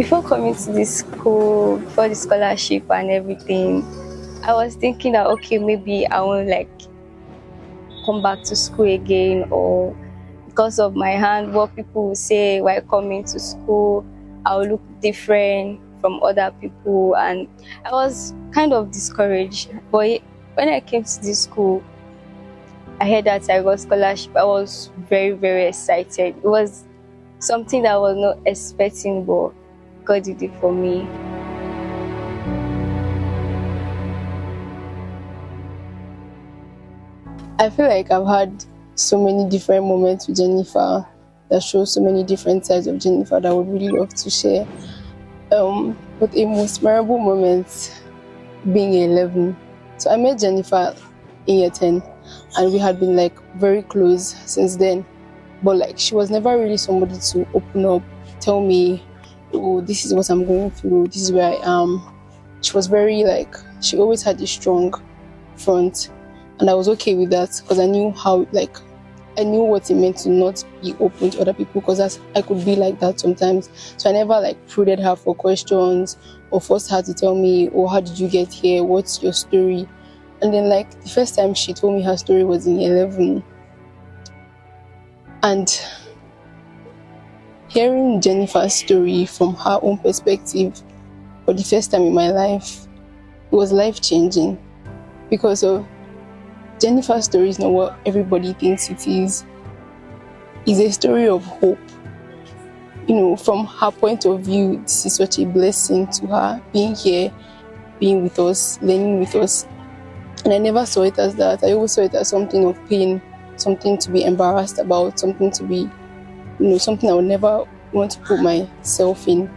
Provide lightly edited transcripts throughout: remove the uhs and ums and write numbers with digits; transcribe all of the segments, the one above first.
Before coming to this school, before the scholarship and everything, I was thinking that okay, maybe I won't like come back to school again, or because of my hand, what people will say while coming to school, I'll look different from other people, and I was kind of discouraged. But when I came to this school, I heard that I got scholarship. I was very, very excited. It was something that I was not expecting, but God did it for me. I feel like I've had so many different moments with Jennifer that show so many different sides of Jennifer that I would really love to share. But a most memorable moment being in 11. So I met Jennifer in year 10 and we had been like very close since then. But like she was never really somebody to open up, tell me, oh, this is what I'm going through, this is where I am. She was very like, she always had a strong front. And I was okay with that because I knew how, like, I knew what it meant to not be open to other people because I could be like that sometimes. So I never like prodded her for questions or forced her to tell me, oh, how did you get here? What's your story? And then like the first time she told me her story was in 11. And hearing Jennifer's story from her own perspective for the first time in my life, it was life-changing because of Jennifer's story is not what everybody thinks it is. It's a story of hope. You know, from her point of view, this is such a blessing to her, being here, being with us, learning with us. And I never saw it as that. I always saw it as something of pain, something to be embarrassed about, something to be, something I would never want to put myself in.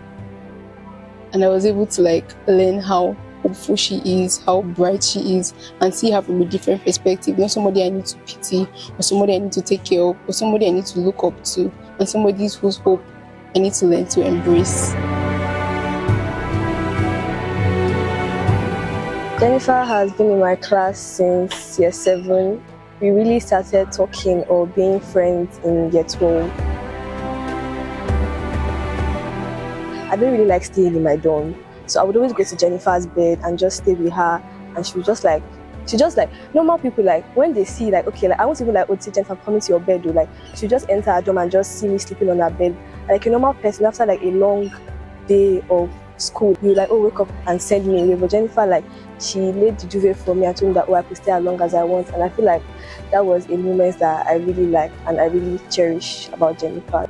And I was able to like learn how hopeful she is, how bright she is, and see her from a different perspective. Not somebody I need to pity, or somebody I need to take care of, or somebody I need to look up to, and somebody whose hope I need to learn to embrace. Jennifer has been in my class since year 7. We really started talking or being friends in year 12. I don't really like staying in my dorm. So I would always go to Jennifer's bed and just stay with her, and she just like normal people, like when they see like, okay, like I won't even like, oh, Jennifer, coming to your bed, or like she just enter her dorm and just see me sleeping on her bed like a normal person. After like a long day of school, you like, oh, wake up and send me away. But Jennifer, like, she laid the duvet for me and told me that, oh, I could stay as long as I want. And I feel like that was a moment that I really liked and I really cherish about Jennifer.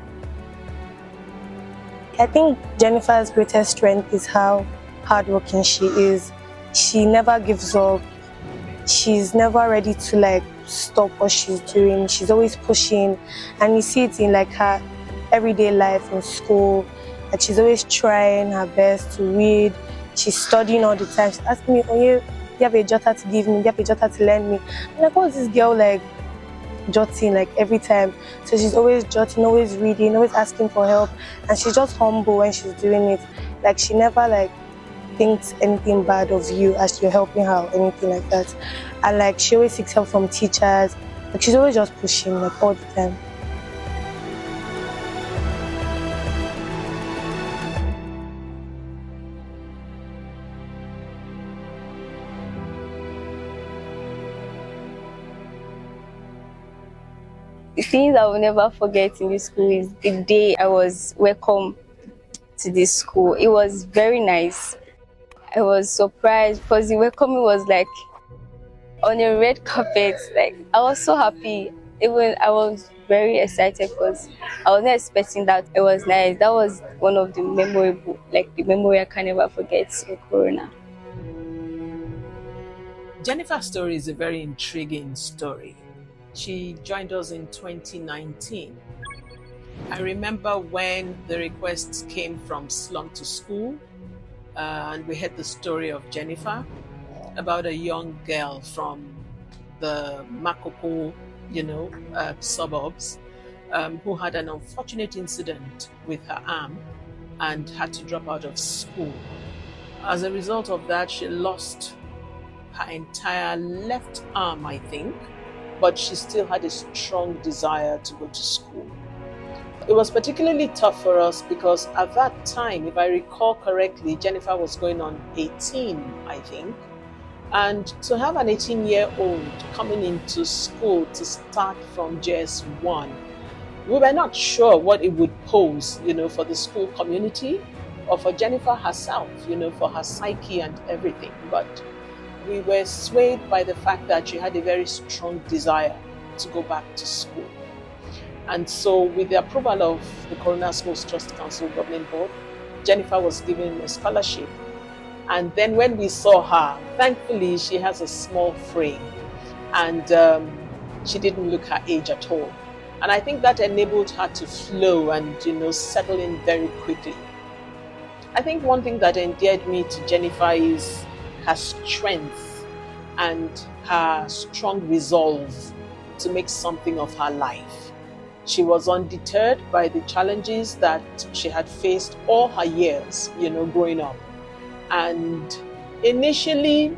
I think Jennifer's greatest strength is how hardworking she is. She never gives up. She's never ready to like stop what she's doing. She's always pushing, and you see it in like her everyday life in school. Like she's always trying her best to read. She's studying all the time. She's asking me, oh, you have a jotter to give me? Do you have a jotter to lend me? I'm like, what's this girl like jotting like every time? So she's always jotting, always reading, always asking for help, and she's just humble when she's doing it. Like she never like thinks anything bad of you as you're helping her or anything like that. And like she always seeks help from teachers. Like she's always just pushing like all the time. The things I will never forget in this school is the day I was welcome to this school. It was very nice. I was surprised because the welcoming was like on a red carpet. Like I was so happy. Even I was very excited because I was not expecting that. It was nice. That was one of the memorable, like the memory I can never forget in Corona. Jennifer's story is a very intriguing story. She joined us in 2019. I remember when the requests came from Slum to School, and we heard the story of Jennifer about a young girl from the Makoko, suburbs, who had an unfortunate incident with her arm and had to drop out of school. As a result of that, she lost her entire left arm, I think, but she still had a strong desire to go to school. It was particularly tough for us because at that time, if I recall correctly, Jennifer was going on 18, I think. And to have an 18-year-old coming into school to start from JS1, we were not sure what it would pose, for the school community or for Jennifer herself, for her psyche and everything. But we were swayed by the fact that she had a very strong desire to go back to school. And so with the approval of the Corona Schools Trust Council Governing Board, Jennifer was given a scholarship. And then when we saw her, thankfully she has a small frame and she didn't look her age at all. And I think that enabled her to flow and, settle in very quickly. I think one thing that endeared me to Jennifer is her strength and her strong resolve to make something of her life. She was undeterred by the challenges that she had faced all her years, growing up. And initially,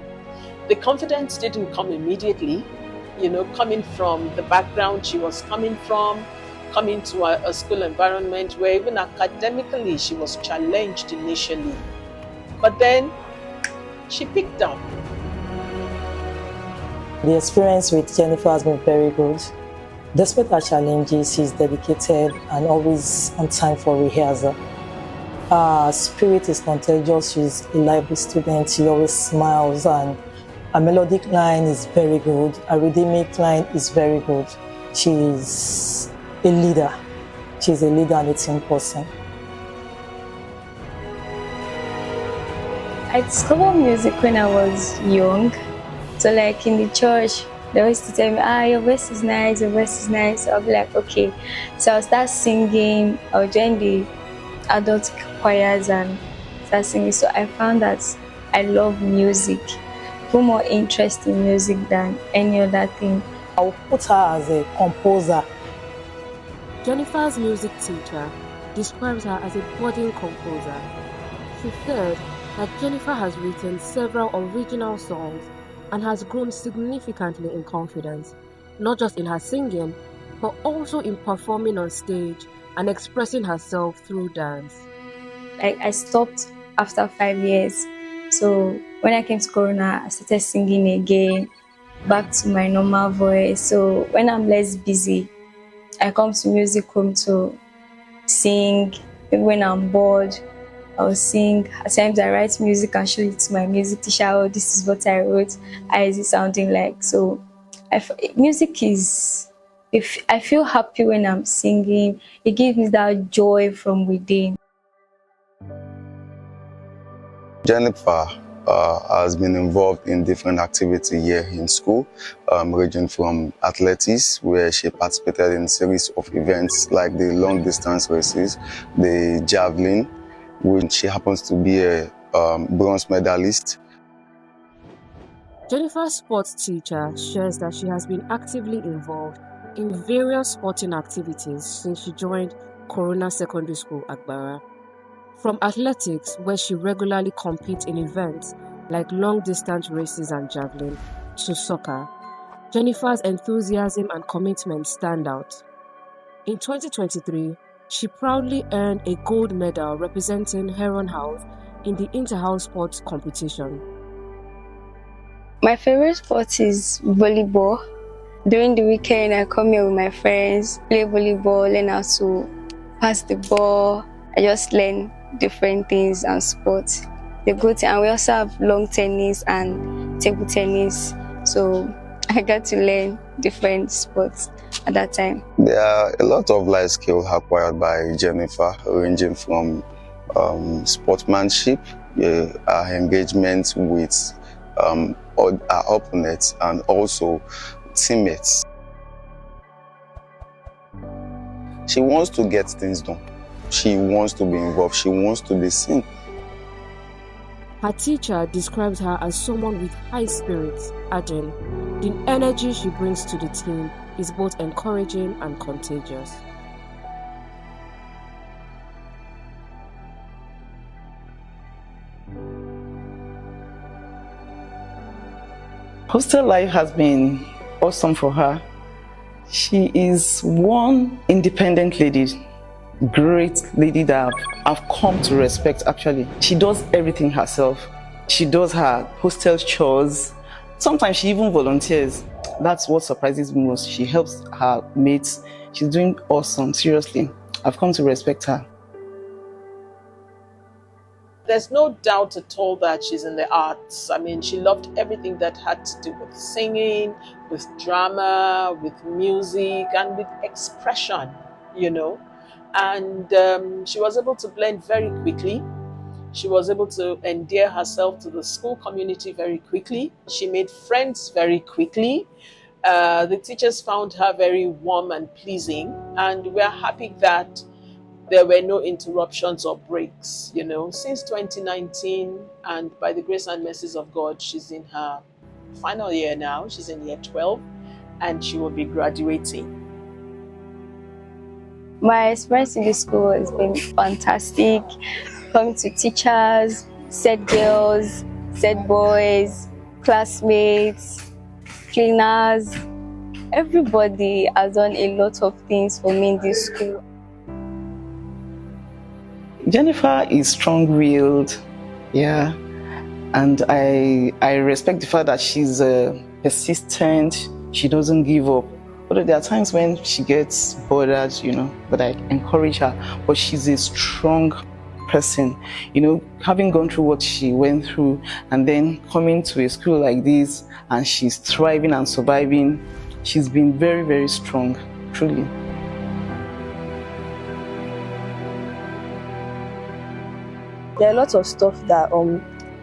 the confidence didn't come immediately, coming from the background she was coming from, coming to a school environment where even academically she was challenged initially. But then she picked up. The experience with Jennifer has been very good. Despite her challenges, she's dedicated and always on time for rehearsal. Her spirit is contagious. She's a lively student. She always smiles, and her melodic line is very good. Her rhythmic line is very good. She's a leader. She's a leader and a team person. I discovered music when I was young. So like in the church, they always used to tell me, your voice is nice, your voice is nice. So I'll be like, okay. So I'll start singing. I'll join the adult choirs and start singing. So I found that I love music. Put more interest in music than any other thing. I'll put her as a composer. Jennifer's music teacher describes her as a budding composer. She said that Jennifer has written several original songs and has grown significantly in confidence, not just in her singing, but also in performing on stage and expressing herself through dance. I stopped after 5 years. So when I came to Corona, I started singing again, back to my normal voice. So when I'm less busy, I come to music room to sing. When I'm bored, I'll sing. At times I write music and show it to my music teacher. Oh, this is what I wrote. How is it sounding like? So music is, if I feel happy when I'm singing, it gives me that joy from within. Jennifer has been involved in different activities here in school, ranging from athletics, where she participated in a series of events like the long distance races, the javelin, which she happens to be a bronze medalist. Jennifer's sports teacher shares that she has been actively involved in various sporting activities since she joined Corona Secondary School, Agbara. From athletics, where she regularly competes in events like long-distance races and javelin, to soccer, Jennifer's enthusiasm and commitment stand out. In 2023, she proudly earned a gold medal representing Heron House in the inter-house sports competition. My favorite sport is volleyball. During the weekend, I come here with my friends, play volleyball, learn how to pass the ball. I just learn different things and sports. The good thing, and we also have long tennis and table tennis. So I got to learn different sports at that time. There are a lot of life skills acquired by Jennifer, ranging from sportsmanship, her engagement with our opponents, and also teammates. She wants to get things done. She wants to be involved. She wants to be seen. Her teacher describes her as someone with high spirits, adding, the energy she brings to the team is both encouraging and contagious. Hostel life has been awesome for her. She is one independent lady. great lady that I've come to respect actually. She does everything herself. She does her hostel chores. Sometimes she even volunteers. That's what surprises me most. She helps her mates. She's doing awesome, seriously. I've come to respect her. There's no doubt at all that she's in the arts. I mean, she loved everything that had to do with singing, with drama, with music, and with expression, you know. And she was able to blend very quickly. She was able to endear herself to the school community very quickly. She made friends very quickly. The teachers found her very warm and pleasing, and we're happy that there were no interruptions or breaks, you know, since 2019, and by the grace and mercies of God, she's in her final year now. She's in year 12, and she will be graduating. My experience in the school has been fantastic. Coming to teachers, set girls, set boys, classmates, cleaners. Everybody has done a lot of things for me in this school. Jennifer is strong-willed, yeah, and I respect the fact that she's persistent. She doesn't give up. Although there are times when she gets bothered, you know, but I encourage her. But she's a strong person, you know, having gone through what she went through and then coming to a school like this, and she's thriving and surviving. She's been very, very strong, truly. There are lots of stuff that,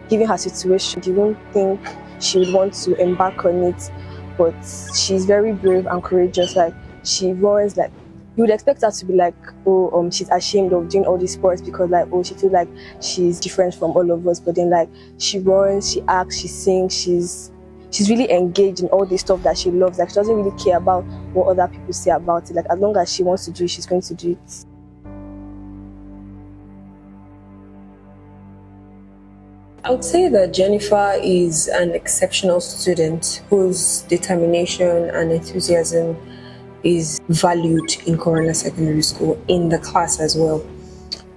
given her situation, you don't think she would want to embark on it, but she's very brave and courageous. Like, she always, like, you would expect her to be like, oh, she's ashamed of doing all these sports because, like, oh, she feels like she's different from all of us. But then, like, she runs, she acts, she sings, she's really engaged in all this stuff that she loves. Like, she doesn't really care about what other people say about it. Like, as long as she wants to do it, she's going to do it. I would say that Jennifer is an exceptional student whose determination and enthusiasm is valued in Corona Secondary School, in the class as well.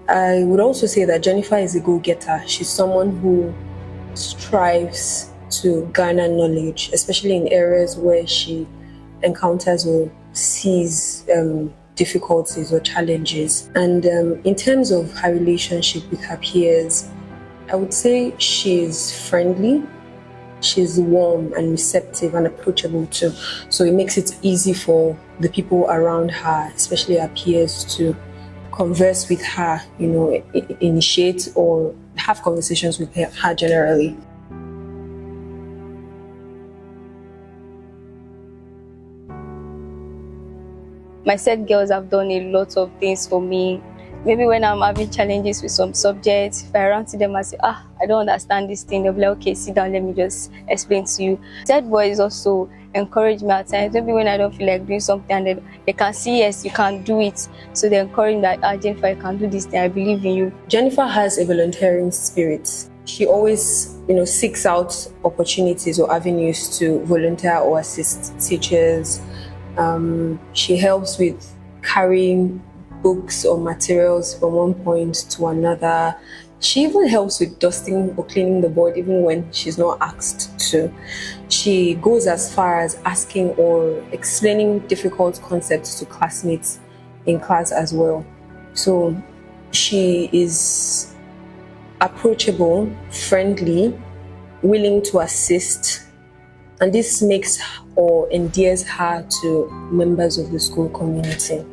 I would also say that Jennifer is a go-getter. She's someone who strives to garner knowledge, especially in areas where she encounters or sees difficulties or challenges. And in terms of her relationship with her peers, I would say she's friendly, she's warm and receptive and approachable too. So it makes it easy for the people around her, especially her peers, to converse with her, you know, initiate or have conversations with her generally. My set girls have done a lot of things for me. Maybe when I'm having challenges with some subjects, if I run to them and say, I don't understand this thing, they'll be like, okay, sit down, let me just explain to you. Set boys also encourage me at times. Maybe when I don't feel like doing something and then they can see, yes, you can do it. So they encourage that, Jennifer, you can do this thing, I believe in you. Jennifer has a volunteering spirit. She always, you know, seeks out opportunities or avenues to volunteer or assist teachers. She helps with carrying books or materials from one point to another. She even helps with dusting or cleaning the board even when she's not asked to. She goes as far as asking or explaining difficult concepts to classmates in class as well. So she is approachable, friendly, willing to assist, and this makes or endears her to members of the school community.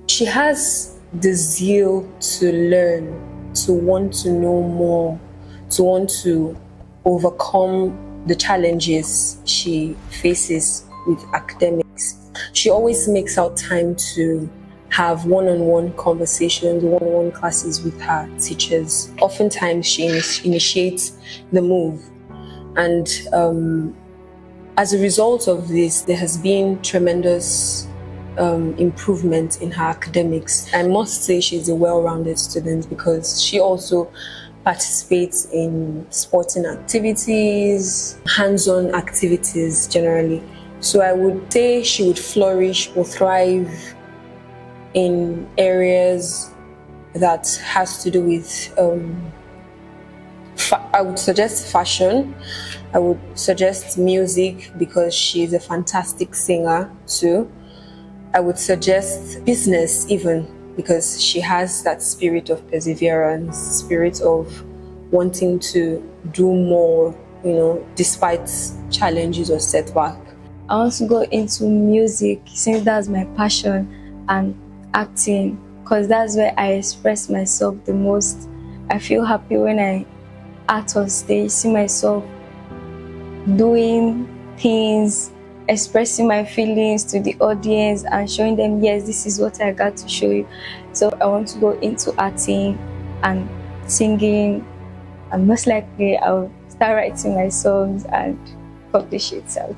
She has the zeal to learn, to want to know more, to want to overcome the challenges she faces with academics. She always makes out time to have one-on-one conversations, one-on-one classes with her teachers. Oftentimes she initiates the move. And as a result of this, there has been tremendous improvement in her academics. I must say she's a well-rounded student because she also participates in sporting activities, hands-on activities generally. So I would say she would flourish or thrive in areas that has to do with I would suggest fashion. I would suggest music because she's a fantastic singer too. I would suggest business even because she has that spirit of perseverance, spirit of wanting to do more, despite challenges or setback. I want to go into music since that's my passion, and acting because that's where I express myself the most. I feel happy when I act on stage, see myself doing things, expressing my feelings to the audience and showing them, yes, this is what I got to show you. So I want to go into acting and singing, and most likely I'll start writing my songs and publish it out.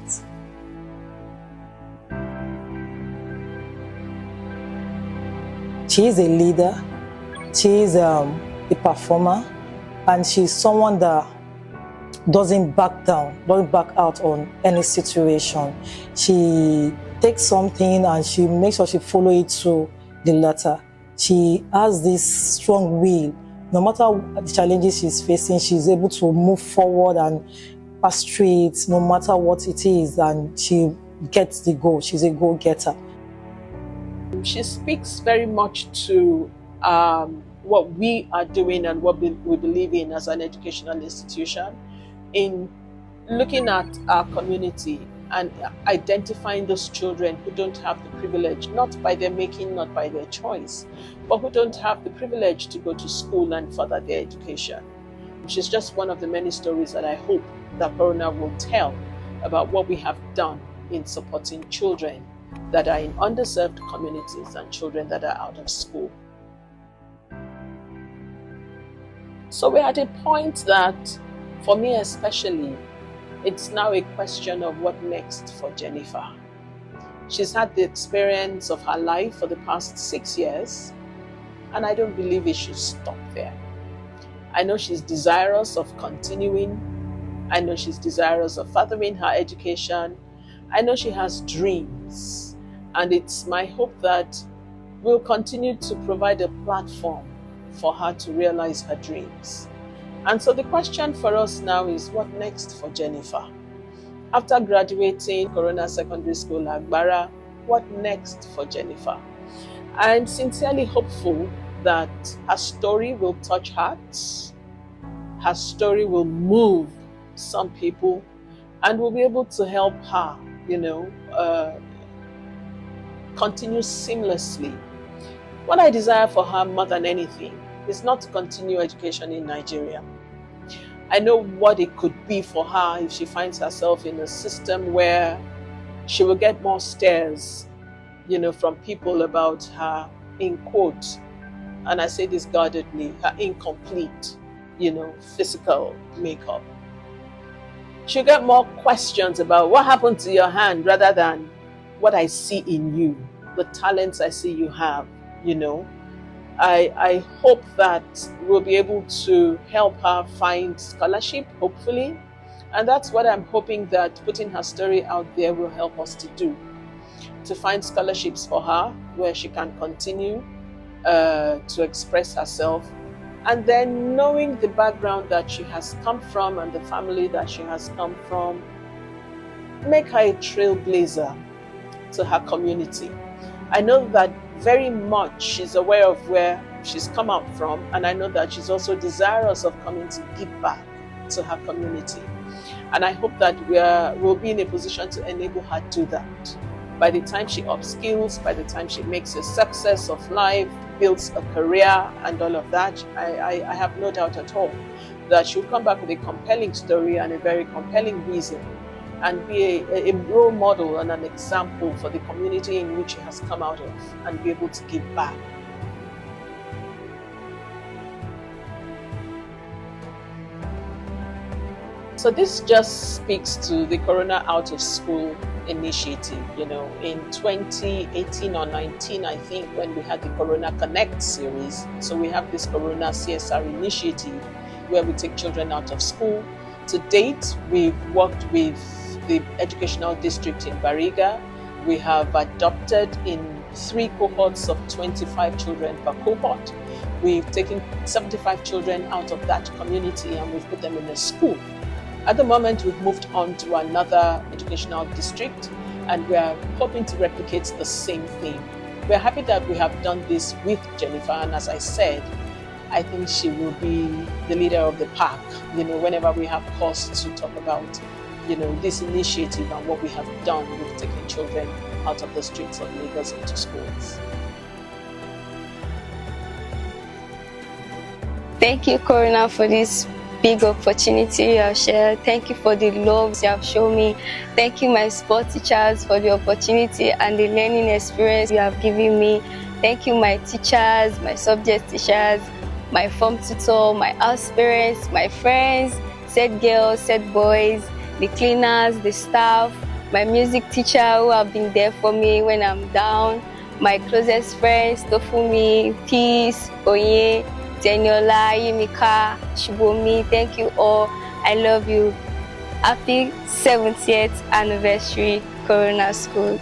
She is a leader, she is a performer, and she's someone that doesn't back down, doesn't back out on any situation. She takes something and she makes sure she follow it to the letter. She has this strong will. No matter the challenges she's facing, she's able to move forward and pass through it, no matter what it is, and she gets the goal. She's a goal-getter. She speaks very much to what we are doing and what we believe in as an educational institution, in looking at our community and identifying those children who don't have the privilege, not by their making, not by their choice, but who don't have the privilege to go to school and further their education. She's just one of the many stories that I hope that Corona will tell about what we have done in supporting children that are in underserved communities and children that are out of school. So we're at a point that, for me especially, it's now a question of what next for Jennifer. She's had the experience of her life for the past 6 years, and I don't believe it should stop there. I know she's desirous of continuing. I know she's desirous of furthering her education. I know she has dreams, and it's my hope that we'll continue to provide a platform for her to realize her dreams. And so the question for us now is, what next for Jennifer? After graduating Corona Secondary School, Agbara, what next for Jennifer? I'm sincerely hopeful that her story will touch hearts, her story will move some people, and we'll be able to help her, continue seamlessly. What I desire for her more than anything is not to continue education in Nigeria. I know what it could be for her if she finds herself in a system where she will get more stares, from people about her, in quotes, and I say this guardedly, her incomplete, physical makeup. She'll get more questions about what happened to your hand rather than what I see in you, the talents I see you have, I hope that we'll be able to help her find scholarship, hopefully. And that's what I'm hoping that putting her story out there will help us to do. To find scholarships for her where she can continue to express herself. And then knowing the background that she has come from and the family that she has come from, make her a trailblazer to her community. I know that very much she's aware of where she's come out from, and I know that she's also desirous of coming to give back to her community. And I hope that we'll be in a position to enable her to do that. By the time she upskills, by the time she makes a success of life, builds a career and all of that, I have no doubt at all that she'll come back with a compelling story and a very compelling reason, and be a role model and an example for the community in which she has come out of, and be able to give back. So this just speaks to the Corona Out of School initiative. In 2018 or 19, I think, when we had the Corona Connect series. So we have this Corona CSR initiative where we take children out of school. To date, we've worked with the educational district in Bariga. We have adopted in 3 cohorts of 25 children per cohort. We've taken 75 children out of that community and we've put them in a school. At the moment, we've moved on to another educational district and we are hoping to replicate the same thing. We're happy that we have done this with Jennifer, and as I said, I think she will be the leader of the pack, whenever we have cause to talk about, this initiative and what we have done with taking children out of the streets of Lagos into schools. Thank you, Corona, for this big opportunity you have shared. Thank you for the love you have shown me. Thank you, my sport teachers, for the opportunity and the learning experience you have given me. Thank you, my teachers, my subject teachers, my form tutor, my house parents, my friends, said girls, said boys, the cleaners, the staff, my music teacher who have been there for me when I'm down, my closest friends, Tofumi, Peace, Oye, Teniola, Yimika, Shibomi. Thank you all. I love you. Happy 70th anniversary, Corona School.